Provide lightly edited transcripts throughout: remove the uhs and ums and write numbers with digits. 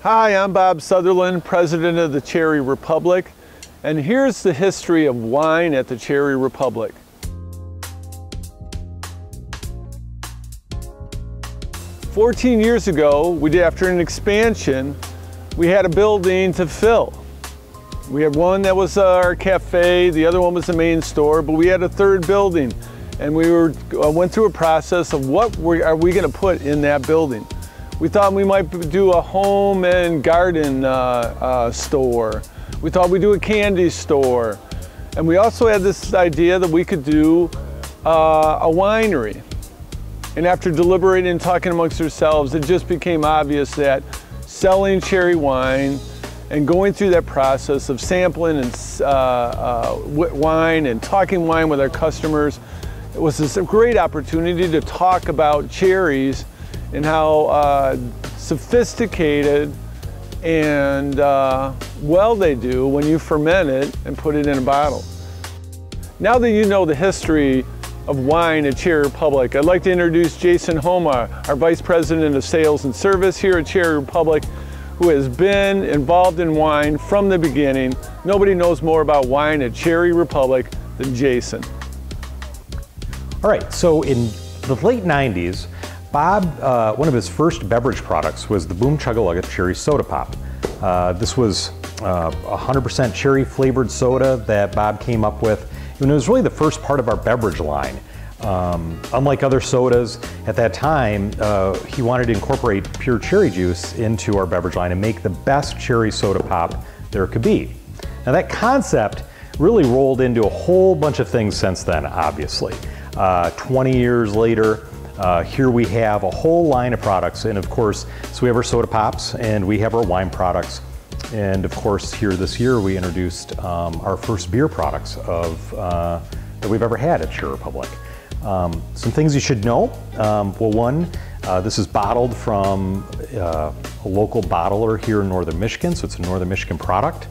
Hi, I'm Bob Sutherland, President of the Cherry Republic, and here's the history of wine at the Cherry Republic. "14 years ago, after an expansion, we had a building to fill. We had one that was our cafe, the other one was the main store, but we had a third building, and we went through a process of what are we going to put in that building. We thought we might do a home and garden store. We thought we'd do a candy store. And we also had this idea that we could do a winery. And after deliberating and talking amongst ourselves, it just became obvious that selling cherry wine and going through that process of sampling and wine and talking wine with our customers, it was this great opportunity to talk about cherries and how sophisticated and well they do when you ferment it and put it in a bottle. Now that you know the history of wine at Cherry Republic, I'd like to introduce Jason Homa, our Vice President of Sales and Service here at Cherry Republic, who has been involved in wine from the beginning. Nobody knows more about wine at Cherry Republic than Jason. All right, so in the late 90s, Bob, one of his first beverage products was the Boom Chug-a-Lugga Cherry Soda Pop. This was 100% cherry flavored soda that Bob came up with, and it was really the first part of our beverage line. Unlike other sodas, at that time, he wanted to incorporate pure cherry juice into our beverage line and make the best cherry soda pop there could be. Now that concept really rolled into a whole bunch of things since then, obviously. 20 years later, here we have a whole line of products, and of course, so we have our soda pops and we have our wine products, and of course here this year we introduced our first beer products that we've ever had at Cherry Republic. Some things you should know. Well, one, this is bottled from a local bottler here in Northern Michigan, so it's a Northern Michigan product.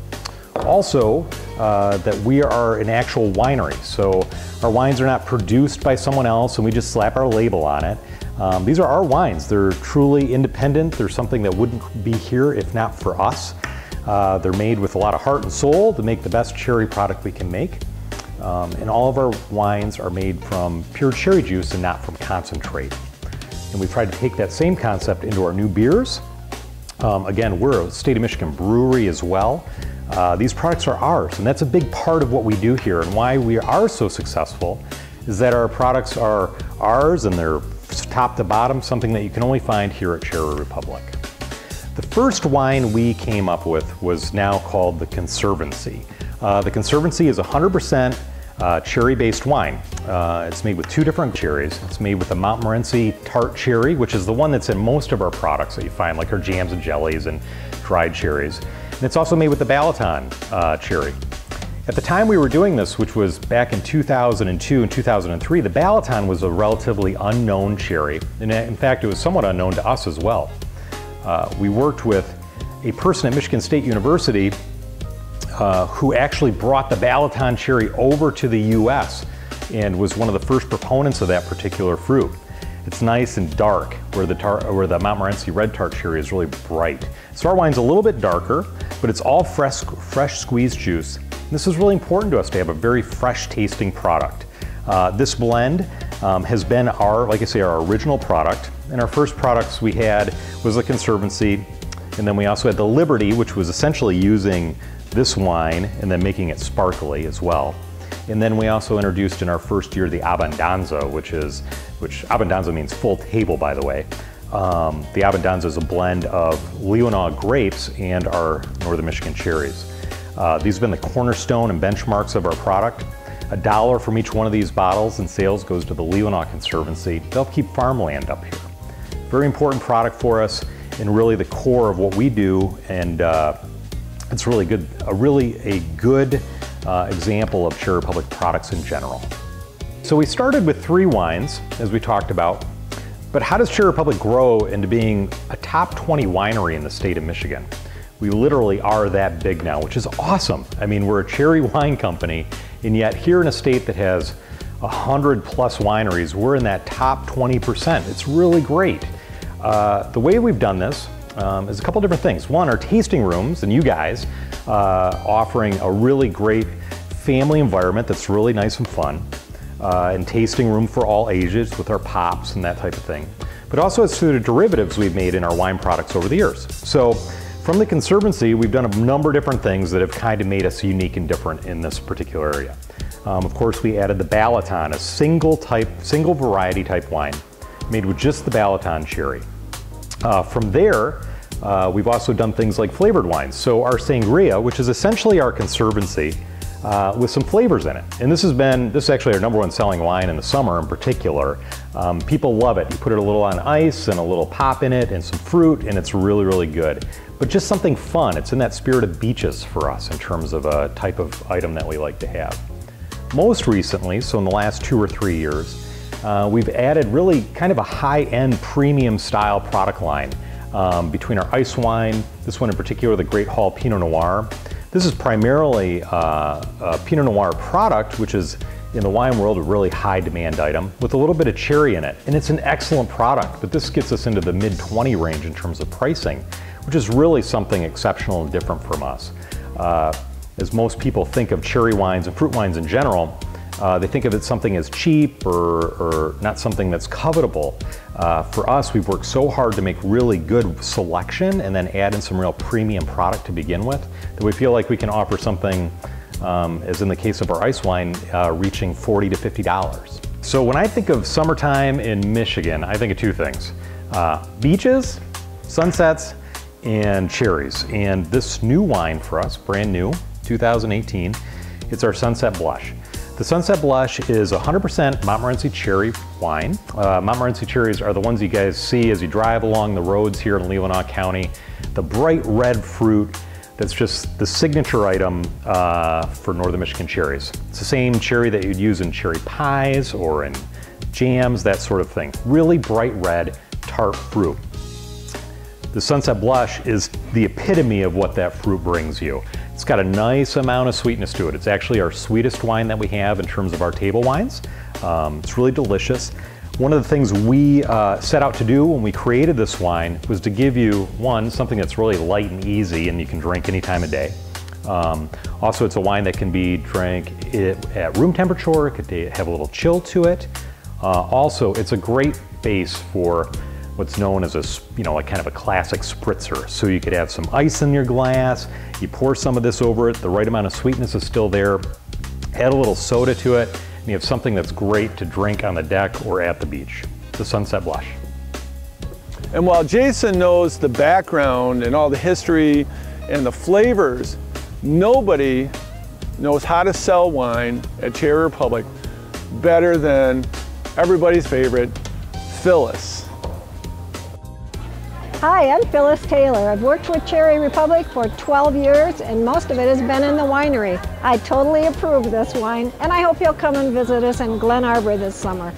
Also, that we are an actual winery, so our wines are not produced by someone else and we just slap our label on it. These are our wines. They're truly independent. They're something that wouldn't be here if not for us. They're made with a lot of heart and soul to make the best cherry product we can make. And all of our wines are made from pure cherry juice and not from concentrate. And we tried to take that same concept into our new beers. Again, we're a state of Michigan brewery as well. These products are ours, and that's a big part of what we do here, and why we are so successful is that our products are ours and they're top to bottom, something that you can only find here at Cherry Republic. The first wine we came up with was now called the Conservancy. The Conservancy is 100% cherry-based wine. It's made with two different cherries. It's made with the Montmorency tart cherry, which is the one that's in most of our products that you find, like our jams and jellies and dried cherries. And it's also made with the Balaton cherry. At the time we were doing this, which was back in 2002 and 2003, the Balaton was a relatively unknown cherry. And in fact, it was somewhat unknown to us as well. We worked with a person at Michigan State University who actually brought the Balaton cherry over to the US and was one of the first proponents of that particular fruit. It's nice and dark, where the Montmorency red tart cherry is really bright. So our wine's a little bit darker, but it's all fresh squeezed juice. And this is really important to us to have a very fresh tasting product. This blend has been like I say, our original product. And our first products we had was the Conservancy, and then we also had the Liberty, which was essentially using this wine and then making it sparkly as well. And then we also introduced in our first year the Abbondanza, which Abbondanza means full table, by the way. The Abbondanza is a blend of Leonard grapes and our Northern Michigan cherries. These have been the cornerstone and benchmarks of our product. $1 from each one of these bottles in sales goes to the Leonard Conservancy to help keep farmland up here. Very important product for us and really the core of what we do, and it's really good, a good example of Cherry Republic products in general. So we started with 3 wines, as we talked about, but how does Cherry Republic grow into being a top 20 winery in the state of Michigan? We literally are that big now, which is awesome. I mean, we're a cherry wine company, and yet here in a state that has 100+ wineries, we're in that top 20%. It's really great. The way we've done this is a couple different things. One, our tasting rooms, and you guys offering a really great family environment that's really nice and fun, and tasting room for all ages with our pops and that type of thing. But also it's through the derivatives we've made in our wine products over the years. So from the Conservancy, we've done a number of different things that have kind of made us unique and different in this particular area. Of course, we added the Balaton, a single variety type wine made with just the Balaton cherry. From there, we've also done things like flavored wines. So our Sangria, which is essentially our Conservancy, with some flavors in it. And this is actually our #1 selling wine in the summer in particular. People love it. You put it a little on ice and a little pop in it and some fruit, and it's really, really good. But just something fun. It's in that spirit of beaches for us in terms of a type of item that we like to have. Most recently, so in the last 2 or 3 years, we've added really kind of a high-end premium style product line between our ice wine, this one in particular, the Great Hall Pinot Noir. This is primarily a Pinot Noir product, which is in the wine world a really high demand item with a little bit of cherry in it. And it's an excellent product, but this gets us into the mid-20 range in terms of pricing, which is really something exceptional and different from us. As most people think of cherry wines and fruit wines in general, they think of it something as cheap or not something that's covetable. For us, we've worked so hard to make really good selection and then add in some real premium product to begin with that we feel like we can offer something, as in the case of our ice wine, reaching $40 to $50. So when I think of summertime in Michigan, I think of 2 things. Beaches, sunsets, and cherries. And this new wine for us, brand new, 2018, it's our Sunset Blush. The Sunset Blush is 100% Montmorency cherry wine. Montmorency cherries are the ones you guys see as you drive along the roads here in Leelanau County. The bright red fruit that's just the signature item for Northern Michigan cherries. It's the same cherry that you'd use in cherry pies or in jams, that sort of thing. Really bright red, tart fruit. The Sunset Blush is the epitome of what that fruit brings you. It's got a nice amount of sweetness to it. It's actually our sweetest wine that we have in terms of our table wines. It's really delicious. One of the things we set out to do when we created this wine was to give you, one, something that's really light and easy and you can drink any time of day. Also, it's a wine that can be drank at room temperature. It could have a little chill to it. Also, it's a great base for what's known as like kind of a classic spritzer. So you could have some ice in your glass, you pour some of this over it, the right amount of sweetness is still there, add a little soda to it, and you have something that's great to drink on the deck or at the beach. The Sunset Blush. And while Jason knows the background and all the history and the flavors, nobody knows how to sell wine at Cherry Republic better than everybody's favorite, Phyllis. Hi, I'm Phyllis Taylor. I've worked with Cherry Republic for 12 years and most of it has been in the winery. I totally approve this wine and I hope you'll come and visit us in Glen Arbor this summer.